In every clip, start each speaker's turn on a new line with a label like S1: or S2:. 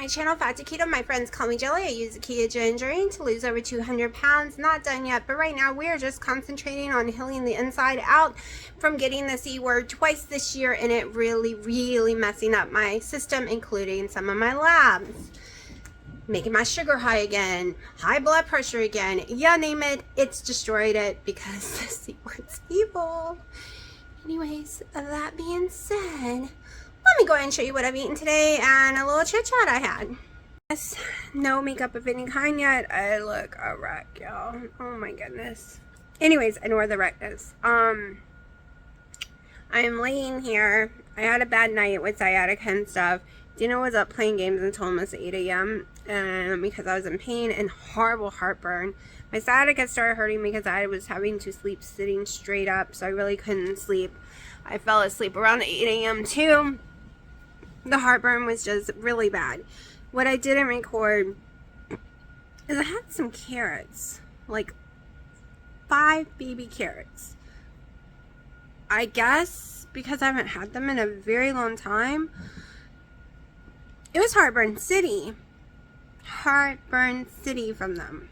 S1: my channel, Fat to Keto. My friends call me Jelly. I use the ketogenic drink to lose over 200 pounds. Not done yet, but right now we're just concentrating on healing the inside out from getting the C word twice this year and it really messing up my system, including some of my labs. Making my sugar high again, high blood pressure again, yeah, name it, it's destroyed it because the C word's evil. Anyways, that being said, let me go ahead and show you what I've eaten today and a little chit chat I had. Yes, no makeup of any kind yet. I look a wreck, y'all. Oh my goodness. Anyways, I know where the wreck is. I am laying here. I had a bad night with sciatica and stuff. Dina was up playing games until almost 8 a.m. Because I was in pain and horrible heartburn. My sciatica started hurting because I was having to sleep sitting straight up, so I really couldn't sleep. I fell asleep around 8 a.m. too. The heartburn was just really bad. What I didn't record is I had some carrots, like 5 baby carrots. I guess because I haven't had them in a very long time. It was Heartburn City from them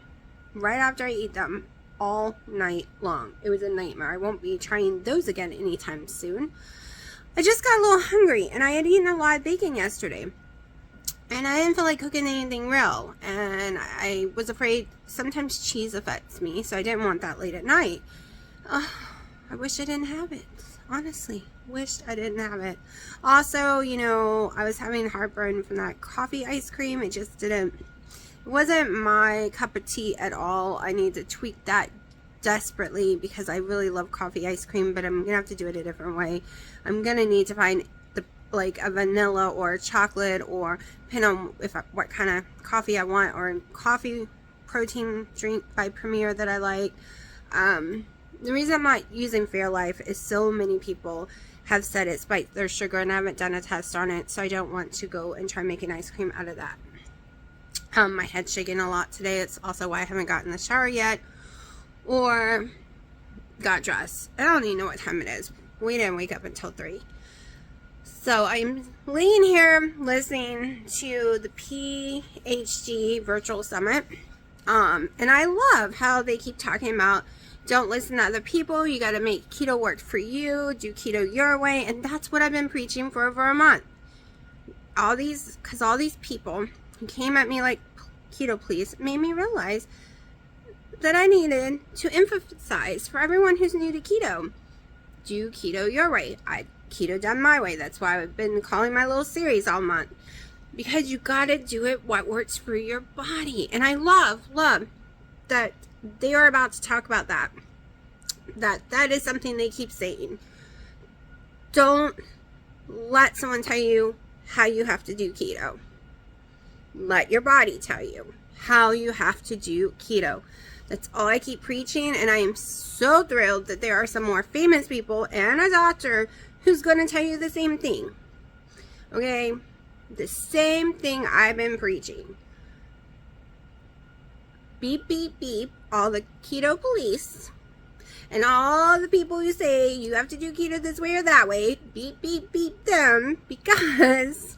S1: right after I ate them all night long. It was a nightmare. I won't be trying those again anytime soon. I just got a little hungry and I had eaten a lot of bacon yesterday and I didn't feel like cooking anything real, and I was afraid sometimes cheese affects me, so I didn't want that late at night. I wish I didn't have it. Honestly, wished I didn't have it. Also, you know, I was having heartburn from that coffee ice cream. It just didn't, it wasn't my cup of tea at all. I need to tweak that desperately because I really love coffee ice cream, but I'm gonna have to do it a different way. I'm gonna need to find like a vanilla or chocolate, or depending on what kind of coffee I want, or coffee protein drink by Premier that I like. The reason I'm not using Fairlife is so many people have said it spikes their sugar, and I haven't done a test on it, so I don't want to go and try making ice cream out of that. My head's shaking a lot today. It's also why I haven't gotten in the shower yet or got dressed. I don't even know what time it is. We didn't wake up until 3. So I'm laying here listening to the PhD virtual summit. And I love how they keep talking about don't listen to other people. You got to make keto work for you. Do keto your way. And that's what I've been preaching for over a month. All these people who came at me like keto please made me realize that I needed to emphasize for everyone who's new to keto. Do keto your way. Keto done my way. That's why I've been calling my little series all month. Because you got to do it what works for your body. And I love that they are about to talk about that. That is something they keep saying. Don't let someone tell you how you have to do keto. Let your body tell you how you have to do keto. That's all I keep preaching, and I am so thrilled that there are some more famous people and a doctor who's going to tell you the same thing. Okay? The same thing I've been preaching. Beep, beep, beep, all the keto police and all the people who say you have to do keto this way or that way, beep, beep, beep them, because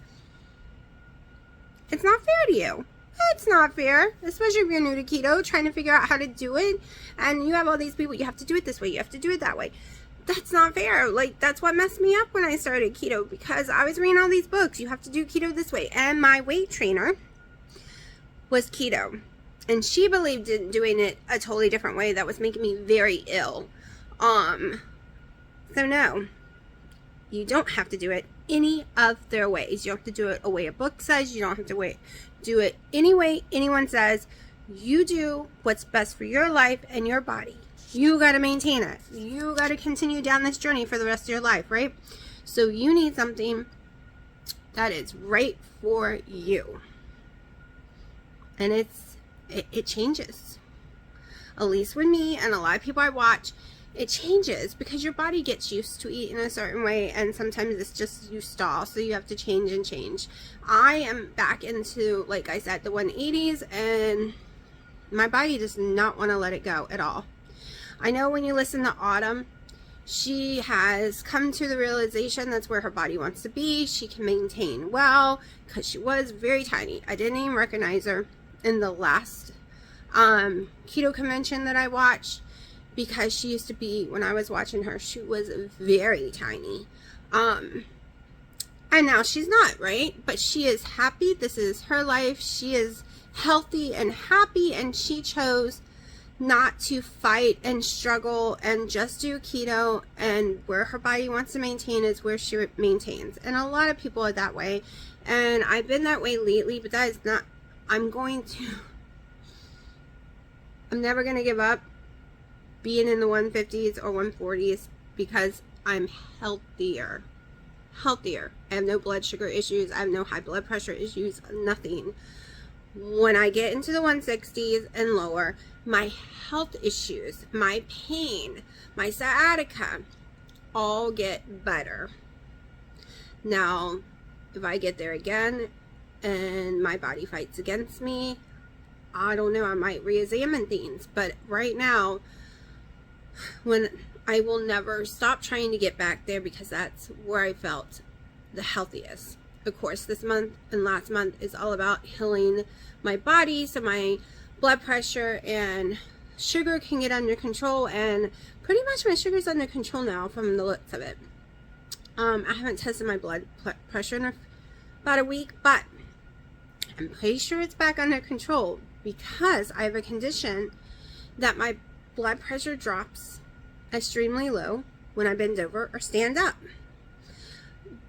S1: it's not fair to you. It's not fair, especially if you're new to keto, trying to figure out how to do it, and you have all these people, you have to do it this way, you have to do it that way. That's not fair. Like, that's what messed me up when I started keto, because I was reading all these books, you have to do keto this way, and my weight trainer was keto, and she believed in doing it a totally different way that was making me very ill. So no, you don't have to do it any of their ways. You don't have to do it a way a book says. You don't have to do it any way anyone says. You do what's best for your life and your body. You got to maintain it. You got to continue down this journey for the rest of your life, right? So you need something that is right for you. And it changes. At least with me and a lot of people I watch, it changes because your body gets used to eating a certain way, and sometimes it's just you stall, so you have to change and change. I am back into, like I said, the 180s, and my body does not want to let it go at all. I know when you listen to Autumn, She has come to the realization that's where her body wants to be. She can maintain well because she was very tiny. I didn't even recognize her in the last keto convention that I watched, because she used to be, when I was watching her, she was very tiny. And now she's not, right? But she is happy. This is her life. She is healthy and happy, and she chose not to fight and struggle and just do keto, and where her body wants to maintain is where she maintains. And a lot of people are that way, and I've been that way lately, but that is not, I'm never going to give up being in the 150s or 140s, because I'm healthier. I have no blood sugar issues. I have no high blood pressure issues, nothing. When I get into the 160s and lower, my health issues, my pain, my sciatica all get better. Now, if I get there again and my body fights against me, I don't know, I might re-examine things. But right now, when I will never stop trying to get back there, because that's where I felt the healthiest. Of course, this month and last month is all about healing my body so my blood pressure and sugar can get under control, and pretty much my sugar's under control now from the looks of it. I haven't tested my blood pressure in about a week, but I'm pretty sure it's back under control, because I have a condition that my blood pressure drops extremely low when I bend over or stand up.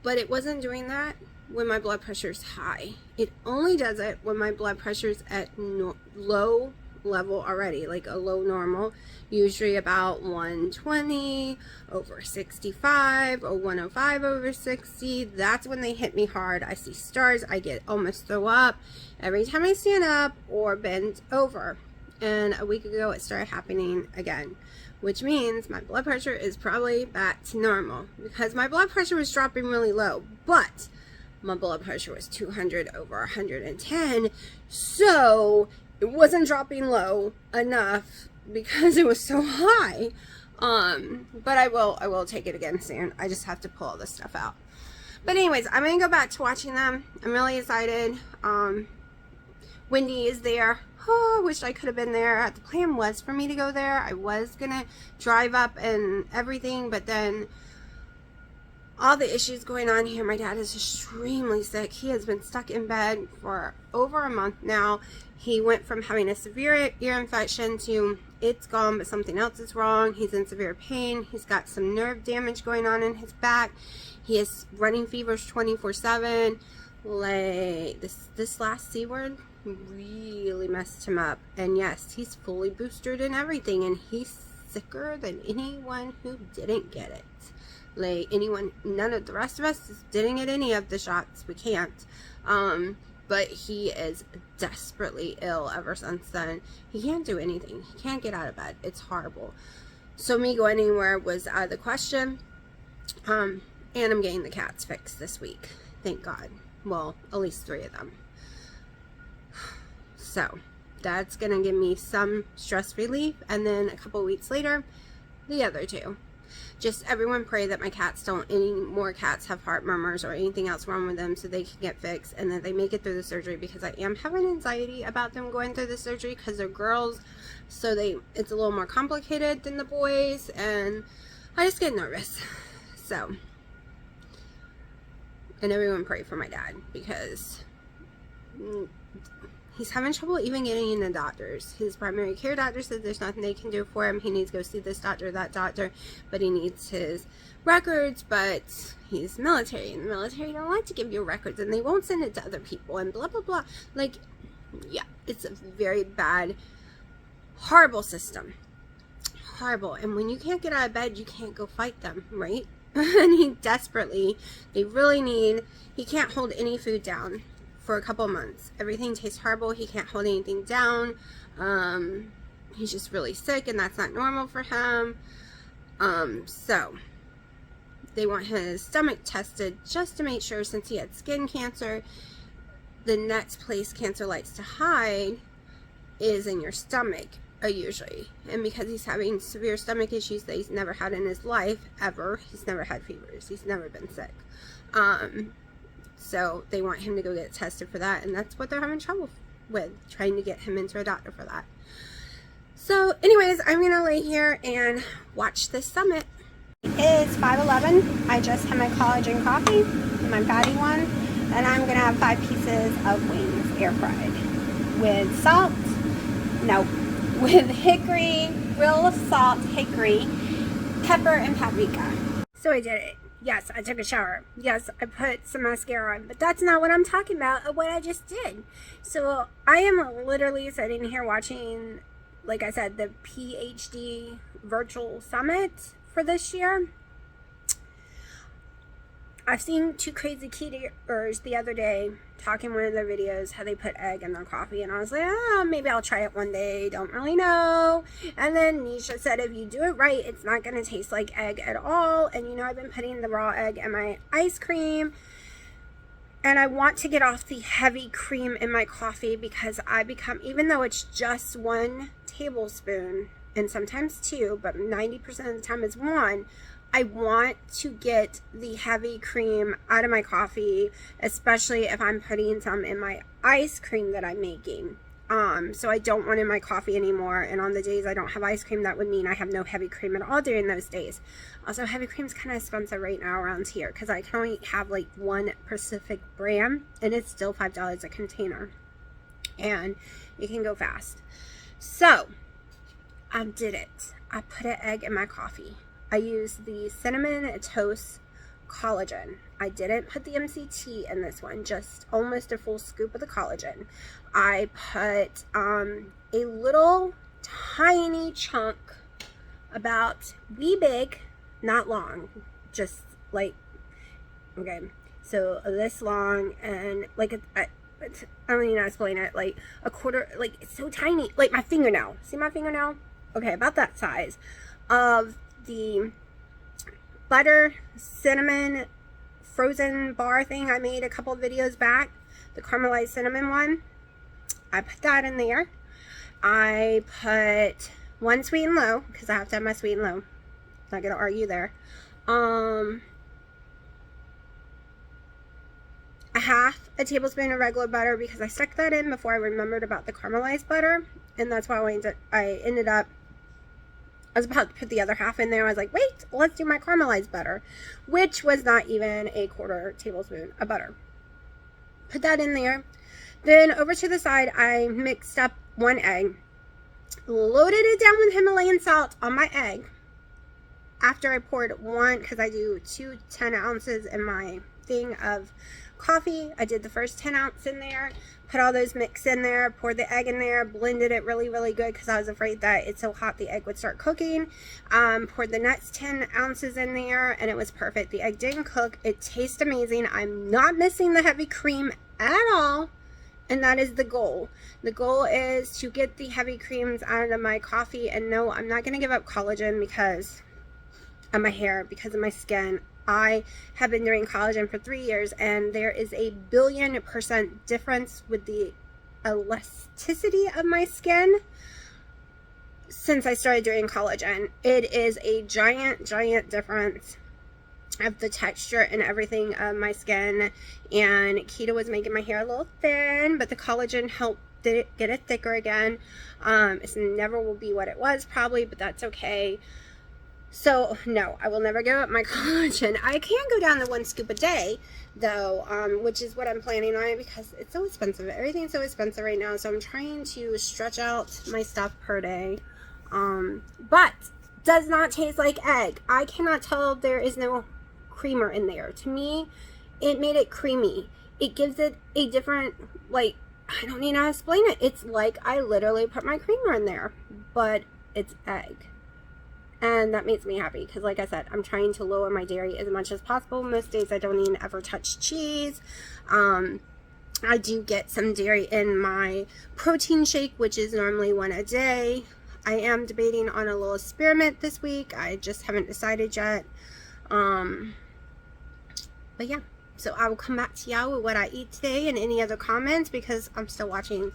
S1: But it wasn't doing that when my blood pressure is high. It only does it when my blood pressure is at low level already, like a low normal, usually about 120 over 65 or 105 over 60. That's when they hit me hard. I see stars. I get almost throw up every time I stand up or bend over. And a week ago it started happening again, which means my blood pressure is probably back to normal, because my blood pressure was dropping really low, but my blood pressure was 200 over 110, so it wasn't dropping low enough because it was so high. But I will take it again soon. I just have to pull all this stuff out. But anyways, I'm gonna go back to watching them. I'm really excited. Wendy is there. Oh, I wish I could have been there. The plan was for me to go there. I was gonna drive up and everything, but then all the issues going on here. My dad is extremely sick. He has been stuck in bed for over a month now. He went from having a severe ear infection to it's gone, but something else is wrong. He's in severe pain. He's got some nerve damage going on in his back. He is running fevers 24/7. Like this last C word really messed him up. And yes, he's fully boosted and everything, and he's sicker than anyone who didn't get it. Like anyone, none of the rest of us didn't get any of the shots. We can't. But he is desperately ill ever since then. He can't do anything. He can't get out of bed. It's horrible. So me going anywhere was out of the question. And I'm getting the cats fixed this week. Thank God. Well, at least 3 of them. So that's going to give me some stress relief. And then a couple weeks later, the other 2. Just everyone pray that my cats don't, any more cats have heart murmurs or anything else wrong with them, so they can get fixed and that they make it through the surgery, because I am having anxiety about them going through the surgery because they're girls, so it's a little more complicated than the boys, and I just get nervous. So, and everyone pray for my dad, because he's having trouble even getting in the doctors. His primary care doctor says there's nothing they can do for him. He needs to go see this doctor, that doctor, but he needs his records, but he's military, and the military don't like to give you records, and they won't send it to other people, and blah, blah, blah. Like, yeah, it's a very bad, horrible system. Horrible. And when you can't get out of bed, you can't go fight them, right? And he can't hold any food down for a couple months. Everything tastes horrible. He can't hold anything down. He's just really sick, and that's not normal for him. So they want his stomach tested just to make sure, since he had skin cancer. The next place cancer likes to hide is in your stomach. usually. And because he's having severe stomach issues that he's never had in his life, ever. He's never had fevers. He's never been sick. So they want him to go get tested for that. And that's what they're having trouble with, trying to get him into a doctor for that. So anyways, I'm going to lay here and watch this summit. It's 5:11. I just had my collagen coffee, my fatty one. And I'm going to have 5 pieces of wings air fried with salt. No. With hickory, real salt, hickory, pepper, and paprika. So I did it. Yes, I took a shower. Yes, I put some mascara on. But that's not what I'm talking about, or what I just did. So I am literally sitting here watching, like I said, the PhD virtual summit for this year. I've seen 2 crazy ketoers the other day talking in one of their videos how they put egg in their coffee, and I was like, oh, maybe I'll try it one day, don't really know. And then Nisha said if you do it right, it's not going to taste like egg at all. And you know, I've been putting the raw egg in my ice cream, and I want to get off the heavy cream in my coffee, because I become, even though it's just 1 tablespoon and sometimes 2, but 90% of the time it's 1, I want to get the heavy cream out of my coffee, especially if I'm putting some in my ice cream that I'm making. So I don't want in my coffee anymore. And on the days I don't have ice cream, that would mean I have no heavy cream at all during those days. Also, heavy cream is kind of expensive right now around here, because I can only have like 1 Pacific brand, and it's still $5 a container. And it can go fast. So I did it. I put an egg in my coffee. I used the cinnamon toast collagen. I didn't put the MCT in this one, just almost a full scoop of the collagen. I put a little tiny chunk, about wee big, not long, just like, okay, so this long, and like I don't even know how to explain it, like a quarter, like it's so tiny, like my fingernail. See my fingernail? Okay, about that size of the butter cinnamon frozen bar thing I made a couple of videos back, the caramelized cinnamon one. I put that in there. I put 1 sweet and low, because I have to have my sweet and low. Not gonna argue there. A half a tablespoon of regular butter, because I stuck that in before I remembered about the caramelized butter, and that's why I ended up, I was about to put the other half in there. I was like, wait, let's do my caramelized butter, which was not even a 1/4 tablespoon of butter. Put that in there. Then over to the side, I mixed up 1 egg, loaded it down with Himalayan salt on my egg. After I poured 1, because I do 2 10 ounces in my thing of coffee, I did the first 10 ounce in there, put all those mix in there, poured the egg in there, blended it really, really good, because I was afraid that it's so hot the egg would start cooking. Poured the next 10 ounces in there, and it was perfect. The egg didn't cook. It tastes amazing. I'm not missing the heavy cream at all, and that is the goal. The goal is to get the heavy creams out of my coffee. And no, I'm not going to give up collagen because of my hair, because of my skin. I have been doing collagen for 3 years, and there is a 1,000,000,000% difference with the elasticity of my skin since I started doing collagen. It is a giant, giant difference of the texture and everything of my skin. And keto was making my hair a little thin, but the collagen helped get it thicker again. It never will be what it was probably, but that's okay. So no, I will never give up my collagen. I can go down to 1 scoop a day though, which is what I'm planning on, because it's so expensive. Everything's so expensive right now, so I'm trying to stretch out my stuff per day. But does not taste like egg. I cannot tell there is no creamer in there. To me, it made it creamy. It gives it a different, like, I don't even know how to explain it. It's like I literally put my creamer in there, but it's egg. And that makes me happy, because like I said, I'm trying to lower my dairy as much as possible. Most days I don't even ever touch cheese. I do get some dairy in my protein shake, which is normally 1 a day. I am debating on a little experiment this week. I just haven't decided yet. But yeah, so I will come back to y'all with what I eat today and any other comments, because I'm still watching.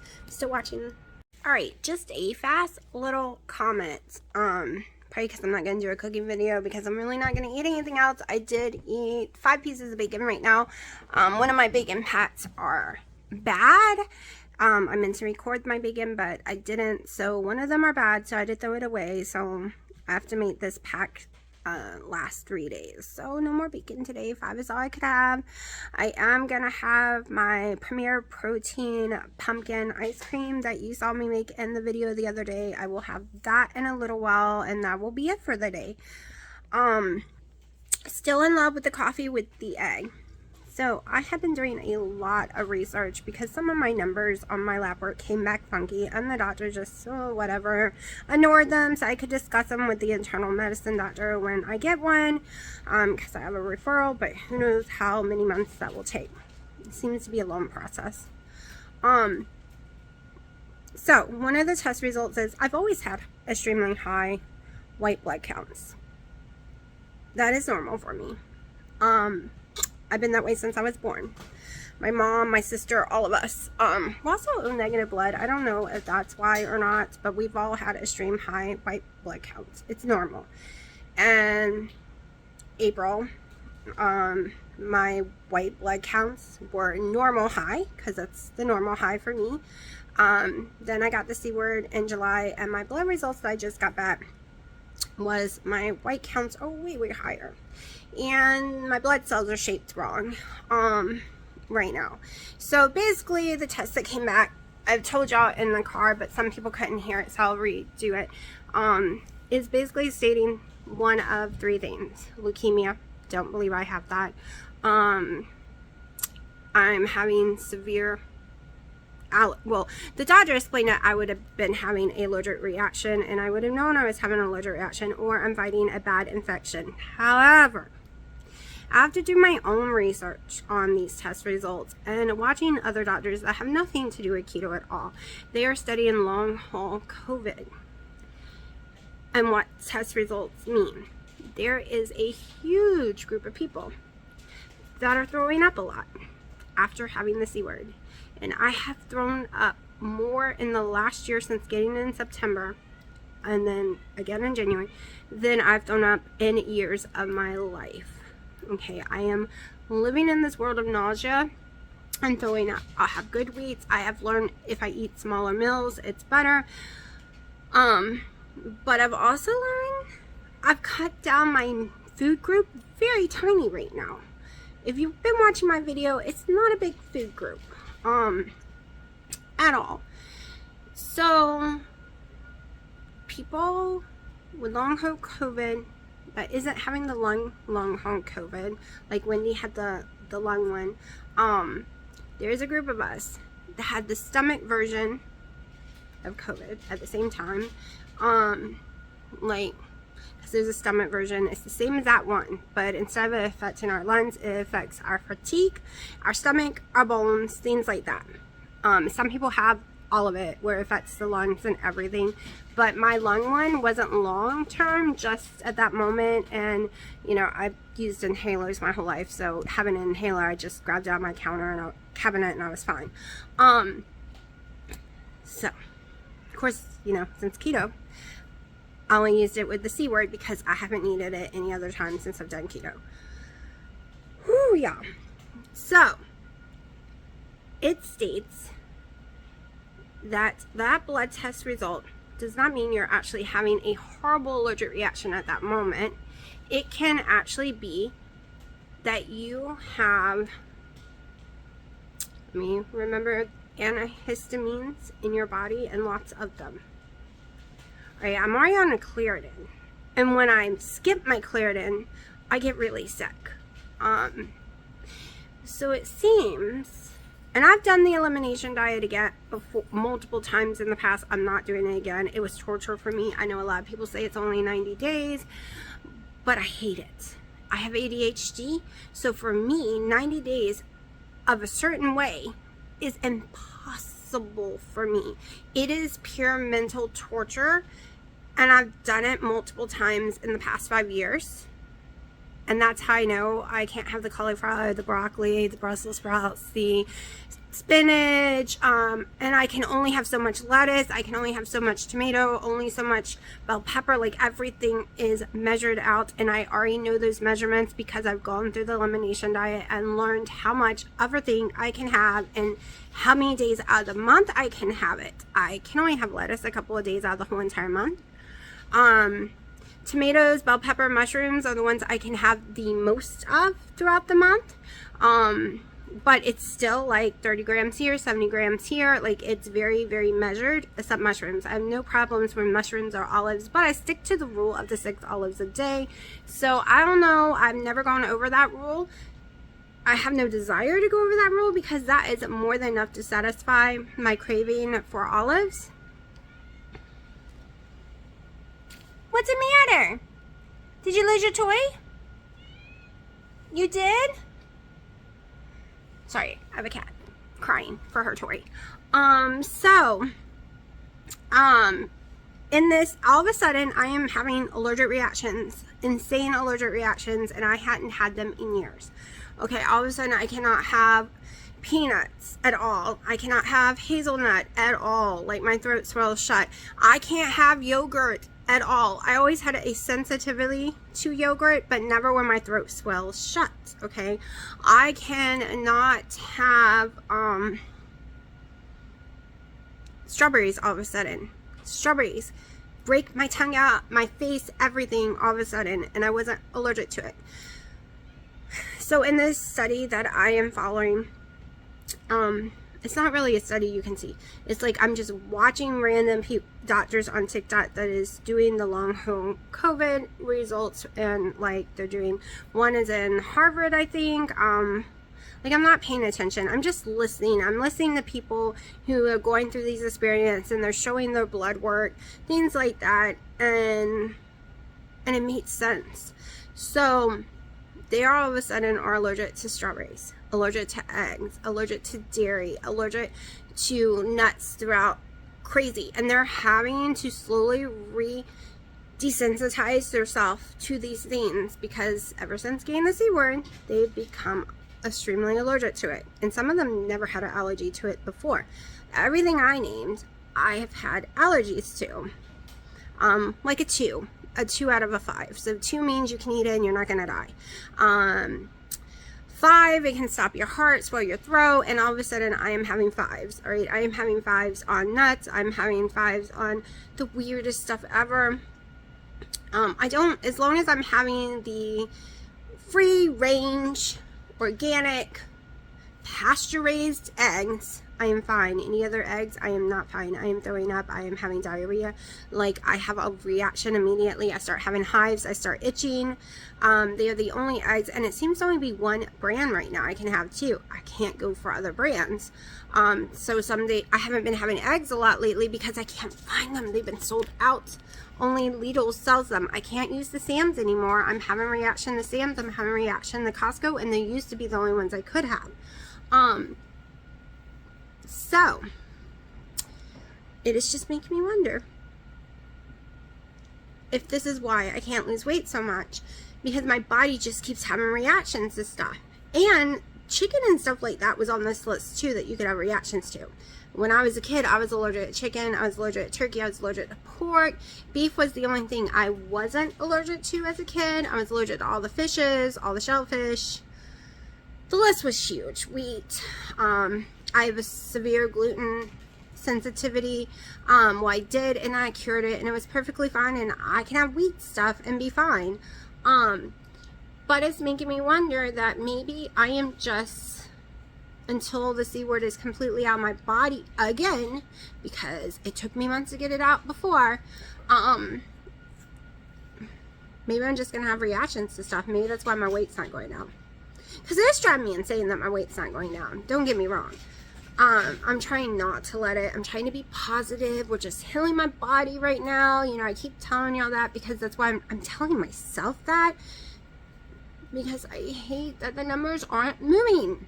S1: Alright, just a fast little comment. Probably because I'm not going to do a cooking video because I'm really not going to eat anything else. I did eat 5 pieces of bacon right now. One of my bacon packs are bad. I meant to record my bacon, but I didn't. So one of them are bad, so I did throw it away. So I have to make this pack last 3 days. So no more bacon today. 5 is all I could have. I am gonna have my Premier Protein pumpkin ice cream that you saw me make in the video the other day. I will have that in a little while, and that will be it for the day. Still in love with the coffee with the egg. So I have been doing a lot of research because some of my numbers on my lab work came back funky, and the doctor just, whatever, ignored them so I could discuss them with the internal medicine doctor when I get one, because I have a referral, but who knows how many months that will take. It seems to be a long process. So one of the test results is I've always had extremely high white blood counts. That is normal for me. I've been that way since I was born. My mom, my sister, all of us. We also O negative blood. I don't know if that's why or not, but we've all had extreme high white blood counts. It's normal. And April, my white blood counts were normal high, because that's the normal high for me. Then I got the C word in July, and my blood results that I just got back was my white counts are way higher, and my blood cells are shaped wrong right now. So basically the test that came back, I've told y'all in the car, but some people couldn't hear it, so I'll redo it, is basically stating one of 3 things. Leukemia, don't believe I have that. I'm having severe the doctor explained that I would have been having an allergic reaction, and I would have known I was having an allergic reaction, or I'm fighting a bad infection. However, I have to do my own research on these test results and watching other doctors that have nothing to do with keto at all. They are studying long haul COVID and what test results mean. There is a huge group of people that are throwing up a lot after having the C word. And I have thrown up more in the last year since getting in September, and then again in January, than I've thrown up in years of my life. Okay, I am living in this world of nausea and throwing up. I have good weights. I have learned if I eat smaller meals, it's better. But I've also learned I've cut down my food group very tiny right now. If you've been watching my video, it's not a big food group. At all. So people with long haul COVID that isn't having the long haul COVID, like Wendy had the lung one, there's a group of us that had the stomach version of COVID at the same time. Like, because there's a stomach version, it's the same as that one, but instead of it affecting our lungs, it affects our fatigue, our stomach, our bones, things like that. Some people have all of it where it affects the lungs and everything, but my lung one wasn't long term, just at that moment. And you know, I've used inhalers my whole life, so having an inhaler, I just grabbed it out of my cabinet and I was fine. So of course, you know, since keto, I only used it with the C word because I haven't needed it any other time since I've done keto. Whew, yeah. So it states that that blood test result does not mean you're actually having a horrible allergic reaction at that moment. It can actually be that you have, let me remember, antihistamines in your body, and lots of them. Alright, I'm already on a Claritin, and when I skip my Claritin, I get really sick. So it seems, and I've done the elimination diet again before, multiple times in the past. I'm not doing it again. It was torture for me. I know a lot of people say it's only 90 days, but I hate it. I have ADHD, so for me, 90 days of a certain way is impossible for me. It is pure mental torture, and I've done it multiple times in the past 5 years. And that's how I know I can't have the cauliflower, the broccoli, the Brussels sprouts, the spinach, and I can only have so much lettuce, I can only have so much tomato, only so much bell pepper. Like, everything is measured out, and I already know those measurements because I've gone through the elimination diet and learned how much everything I can have and how many days out of the month I can have it. I can only have lettuce a couple of days out of the whole entire month. Tomatoes, bell pepper, mushrooms are the ones I can have the most of throughout the month. But it's still like 30 grams here, 70 grams here. Like, it's very, very measured, except mushrooms. I have no problems with mushrooms or olives, but I stick to the rule of the 6 olives a day. So I don't know. I've never gone over that rule. I have no desire to go over that rule because that is more than enough to satisfy my craving for olives. What's the matter? Did you lose your toy? You did? Sorry, I have a cat crying for her toy. In this, all of a sudden, I am having allergic reactions, insane allergic reactions, and I hadn't had them in years. Okay, all of a sudden, I cannot have peanuts at all. I cannot have hazelnut at all. Like, my throat swells shut. I can't have yogurt at all. I always had a sensitivity to yogurt, but never when my throat swells shut. Okay, I cannot have strawberries all of a sudden. Strawberries break my tongue out, my face, everything all of a sudden, and I wasn't allergic to it. So in this study that I am following, it's not really a study you can see. It's like I'm just watching random doctors on TikTok that is doing the long home COVID results, and like they're doing, one is in Harvard, I think. Like, I'm not paying attention. I'm just listening. I'm listening to people who are going through these experiences, and they're showing their blood work, things like that, and it makes sense. So they all of a sudden are allergic to strawberries, allergic to eggs, allergic to dairy, allergic to nuts throughout, crazy. And they're having to slowly desensitize themselves to these things because ever since getting the C word, they've become extremely allergic to it. And some of them never had an allergy to it before. Everything I named, I have had allergies to. Like a 2 out of a 5. So 2 means you can eat it and you're not gonna die. 5, it can stop your heart, swell your throat, and all of a sudden I am having 5s. All right, I am having 5s on nuts. I'm having 5s on the weirdest stuff ever. As long as I'm having the free range, organic, pasture-raised eggs, I am fine. Any other eggs, I am not fine. I am throwing up. I am having diarrhea. Like, I have a reaction immediately. I start having hives. I start itching. They are the only eggs, and it seems to only be one brand right now. I can have 2. I can't go for other brands. So someday, I haven't been having eggs a lot lately because I can't find them. They've been sold out. Only Lidl sells them. I can't use the Sam's anymore. I'm having a reaction to Sam's. I'm having a reaction to Costco, and they used to be the only ones I could have. So, it is just making me wonder if this is why I can't lose weight so much, because my body just keeps having reactions to stuff. And chicken and stuff like that was on this list too that you could have reactions to. When I was a kid, I was allergic to chicken, I was allergic to turkey, I was allergic to pork. Beef was the only thing I wasn't allergic to as a kid. I was allergic to all the fishes, all the shellfish. The list was huge. Wheat. I have a severe gluten sensitivity. Well, I did, and I cured it, and it was perfectly fine, and I can have wheat stuff and be fine. But it's making me wonder that maybe I am just, until the C word is completely out of my body again, because it took me months to get it out before, maybe I'm just going to have reactions to stuff. Maybe that's why my weight's not going down. Because it is driving me insane that my weight's not going down. Don't get me wrong. I'm trying not to let it. I'm trying to be positive. We're just healing my body right now. You know, I keep telling y'all that because that's why I'm telling myself that. Because I hate that the numbers aren't moving.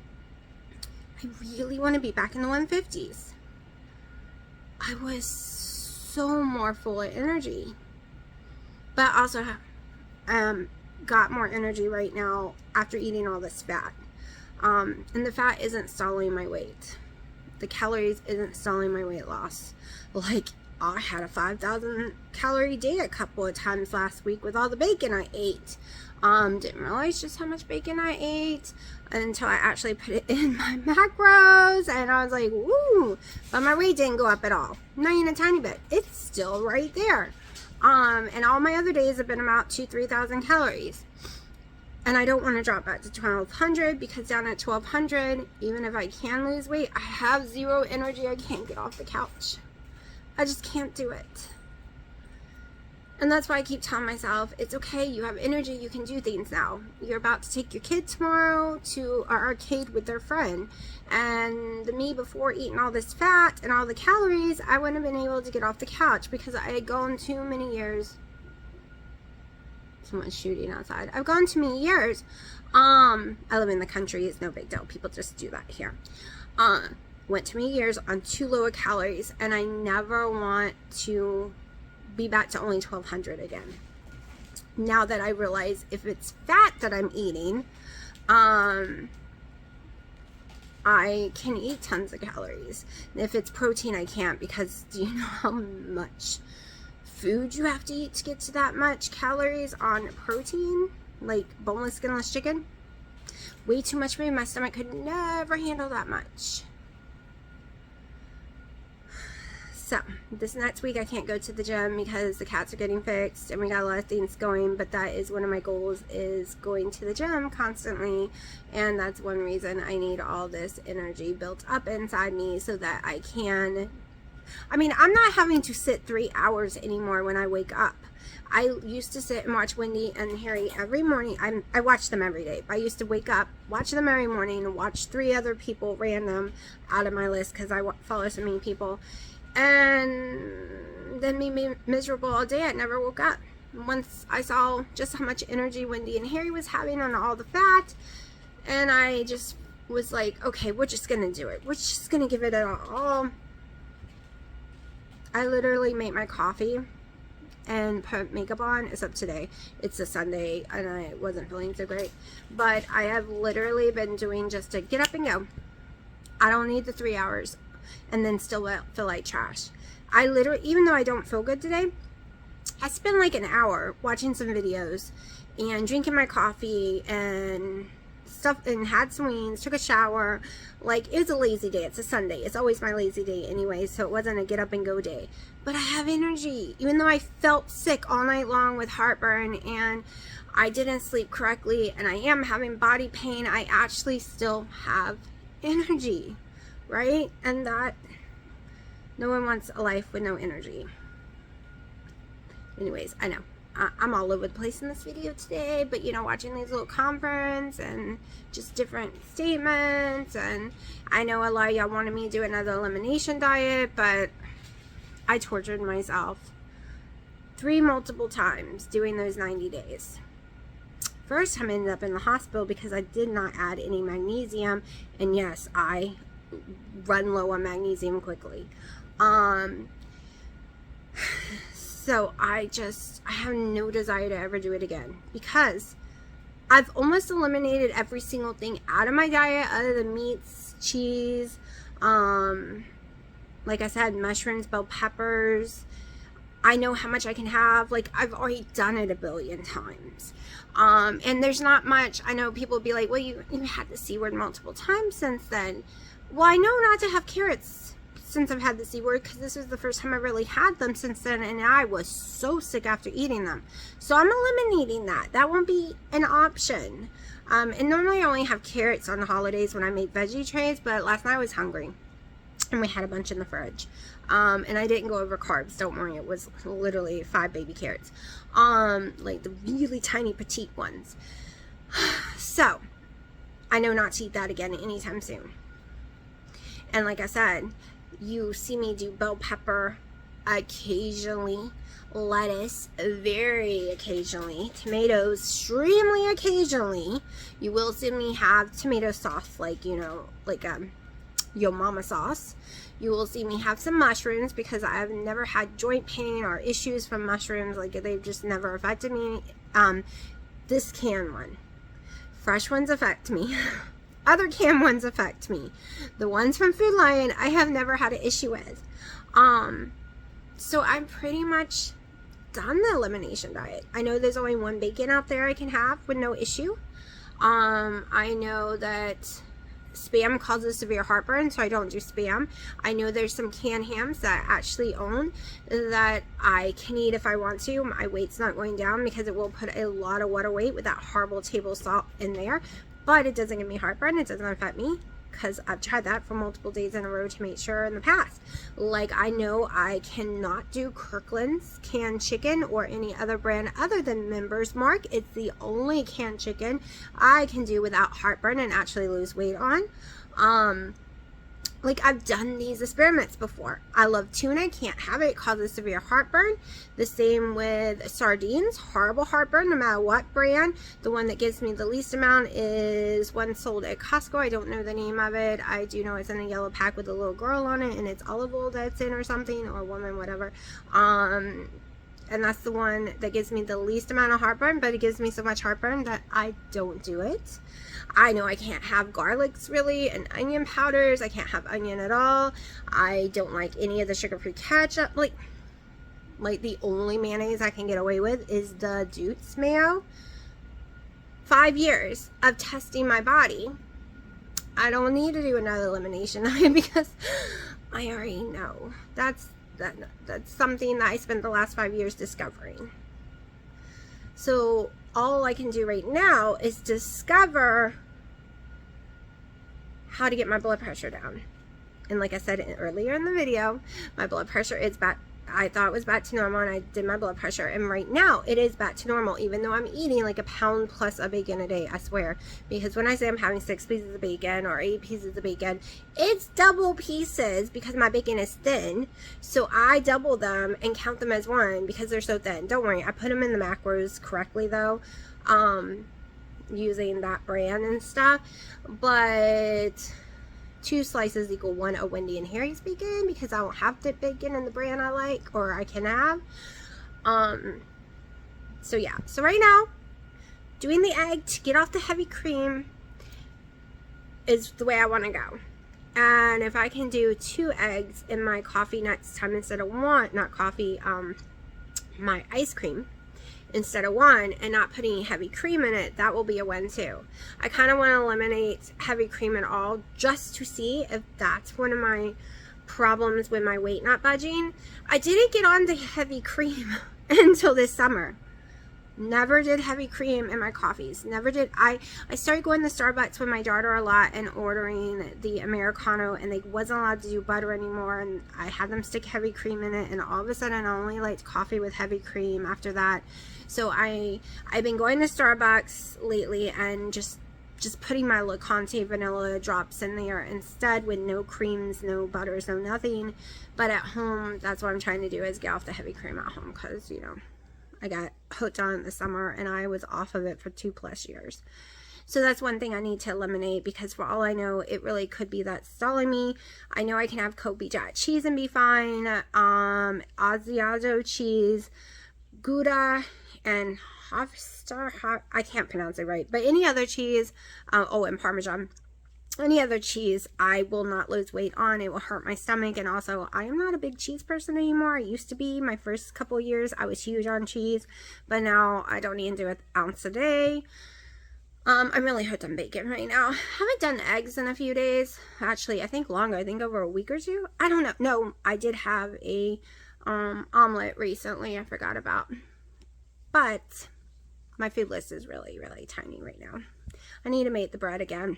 S1: I really want to be back in the 150s. I was so more full of energy. But also, got more energy right now after eating all this fat. And the fat isn't stalling my weight. The calories isn't stalling my weight loss. Like, I had a 5,000 calorie day a couple of times last week with all the bacon I ate. Didn't realize just how much bacon I ate until I actually put it in my macros, and I was like, woo, but my weight didn't go up at all. Not even a tiny bit. It's still right there. And all my other days have been about 2,000-3,000 calories. And I don't want to drop back to 1,200, because down at 1,200, even if I can lose weight, I have zero energy. I can't get off the couch. I just can't do it. And that's why I keep telling myself, it's okay, you have energy, you can do things now. You're about to take your kid tomorrow to our arcade with their friend. And me, before eating all this fat and all the calories, I wouldn't have been able to get off the couch because I had gone too many years. Someone's shooting outside. I've gone too many years. I live in the country, it's no big deal. People just do that here. Went too many years on too low calories, and I never want to be back to only 1,200 again. Now that I realize if it's fat that I'm eating, I can eat tons of calories. And if it's protein, I can't, because do you know how much food you have to eat to get to that much calories on protein? Like boneless, skinless chicken? Way too much for me. My stomach could never handle that much. So, this next week I can't go to the gym because the cats are getting fixed and we got a lot of things going, but that is one of my goals, is going to the gym constantly, and that's one reason I need all this energy built up inside me so that I can, I'm not having to sit 3 hours anymore when I wake up. I used to sit and watch Wendy and Harry every morning. I watch them every day. I used to wake up, watch them every morning, and watch 3 other people random out of my list because I follow so many people. And then be miserable all day. I never woke up. Once I saw just how much energy Wendy and Harry was having on all the fat, and I just was like, okay, we're just gonna do it. We're just gonna give it all. I literally made my coffee and put makeup on, except today. It's a Sunday and I wasn't feeling so great. But I have literally been doing just a get up and go. I don't need the 3 hours and then still feel like trash. I literally, even though I don't feel good today, I spent like an hour watching some videos and drinking my coffee and stuff, and had some wings, took a shower. Like, it was a lazy day. It's a Sunday. It's always my lazy day anyway, so it wasn't a get up and go day. But I have energy, even though I felt sick all night long with heartburn and I didn't sleep correctly and I am having body pain. I actually still have energy, right? And that, no one wants a life with no energy. Anyways, I know I'm all over the place in this video today, but you know, watching these little conference and just different statements, and I know a lot of y'all wanted me to do another elimination diet, but I tortured myself multiple times doing those 90 days. First time I ended up in the hospital because I did not add any magnesium, and yes, I run low on magnesium quickly. So I have no desire to ever do it again, because I've almost eliminated every single thing out of my diet other than meats, cheese, like I said, mushrooms, bell peppers. I know how much I can have. Like, I've already done it a billion times. And there's not much. I know people be like, well, you had the C word multiple times since then. Well, I know not to have carrots since I've had the C word, because this was the first time I really had them since then, and I was so sick after eating them. So I'm eliminating that. That won't be an option. And normally I only have carrots on the holidays when I make veggie trays, but last night I was hungry and we had a bunch in the fridge. And I didn't go over carbs, don't worry. It was literally 5 baby carrots, like the really tiny petite ones. So I know not to eat that again anytime soon. And like I said, you see me do bell pepper occasionally, lettuce very occasionally, tomatoes extremely occasionally. You will see me have tomato sauce, like, you know, like Yo Mama sauce. You will see me have some mushrooms, because I have never had joint pain or issues from mushrooms. Like, they've just never affected me. this can one. Fresh ones affect me. Other canned ones affect me. The ones from Food Lion, I have never had an issue with. So I'm pretty much done the elimination diet. I know there's only one bacon out there I can have with no issue. I know that Spam causes severe heartburn, so I don't do Spam. I know there's some canned hams that I actually own that I can eat if I want to. My weight's not going down because it will put a lot of water weight with that horrible table salt in there, but it doesn't give me heartburn. It doesn't affect me because I've tried that for multiple days in a row to make sure in the past. Like, I know I cannot do Kirkland's canned chicken or any other brand other than Members Mark. It's the only canned chicken I can do without heartburn and actually lose weight on. Like, I've done these experiments before. I love tuna, can't have it, it causes severe heartburn. The same with sardines, horrible heartburn no matter what brand. The one that gives me the least amount is one sold at Costco. I don't know the name of it. I do know it's in a yellow pack with a little girl on it, and it's olive oil that's in or something, or woman, whatever. And that's the one that gives me the least amount of heartburn, but it gives me so much heartburn that I don't do it. I know I can't have garlics really and onion powders. I can't have onion at all. I don't like any of the sugar-free ketchup. Like the only mayonnaise I can get away with is the Duke's mayo. 5 years of testing my body. I don't need to do another elimination diet because I already know. That's something that I spent the last 5 years discovering. So all I can do right now is discover how to get my blood pressure down. And like I said earlier in the video, my blood pressure is back. I thought it was back to normal, and I did my blood pressure, and right now it is back to normal, even though I'm eating like a pound plus of bacon a day, I swear. Because when I say I'm having 6 pieces of bacon or 8 pieces of bacon, it's double pieces because my bacon is thin. So I double them and count them as one because they're so thin. Don't worry, I put them in the macros correctly though, using that brand and stuff. But 2 slices equal 1 of Wendy and Harry's bacon because I don't have the bacon in the brand I like or I can have. So yeah, so right now doing the egg to get off the heavy cream is the way I want to go. And if I can do 2 eggs in my coffee next time instead of 1, not coffee, my ice cream instead of 1, and not putting any heavy cream in it, that will be a win too. I kind of want to eliminate heavy cream at all just to see if that's one of my problems with my weight not budging. I didn't get on to heavy cream until this summer. Never did heavy cream in my coffees. Never did. I started going to Starbucks with my daughter a lot and ordering the Americano, and they wasn't allowed to do butter anymore, and I had them stick heavy cream in it, and all of a sudden I only liked coffee with heavy cream after that. So I've been going to Starbucks lately and just putting my Le Conte vanilla drops in there instead, with no creams, no butters, no nothing. But at home, that's what I'm trying to do, is get off the heavy cream at home, because, you know, I got hooked on it this summer and I was off of it for 2+ years. So that's one thing I need to eliminate, because for all I know, it really could be that stalling me. I know I can have Kobe Jack cheese and be fine, Asiago cheese, Gouda, and Hofstar, I can't pronounce it right, but any other cheese, and Parmesan. Any other cheese, I will not lose weight on. It will hurt my stomach. And also, I am not a big cheese person anymore. I used to be. My first couple of years, I was huge on cheese. But now, I don't even do an ounce a day. I'm really hooked on bacon right now. Haven't done eggs in a few days. Actually, I think longer. I think over a week or 2. I don't know. No, I did have a omelet recently. I forgot about. But my food list is really, really tiny right now. I need to make the bread again.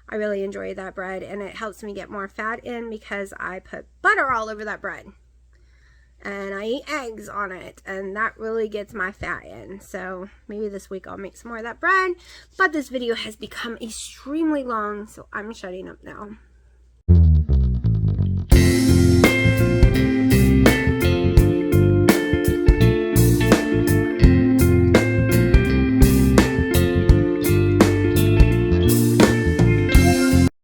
S1: I really enjoy that bread, and it helps me get more fat in because I put butter all over that bread. And I eat eggs on it, and that really gets my fat in. So maybe this week I'll make some more of that bread. But this video has become extremely long, so I'm shutting up now.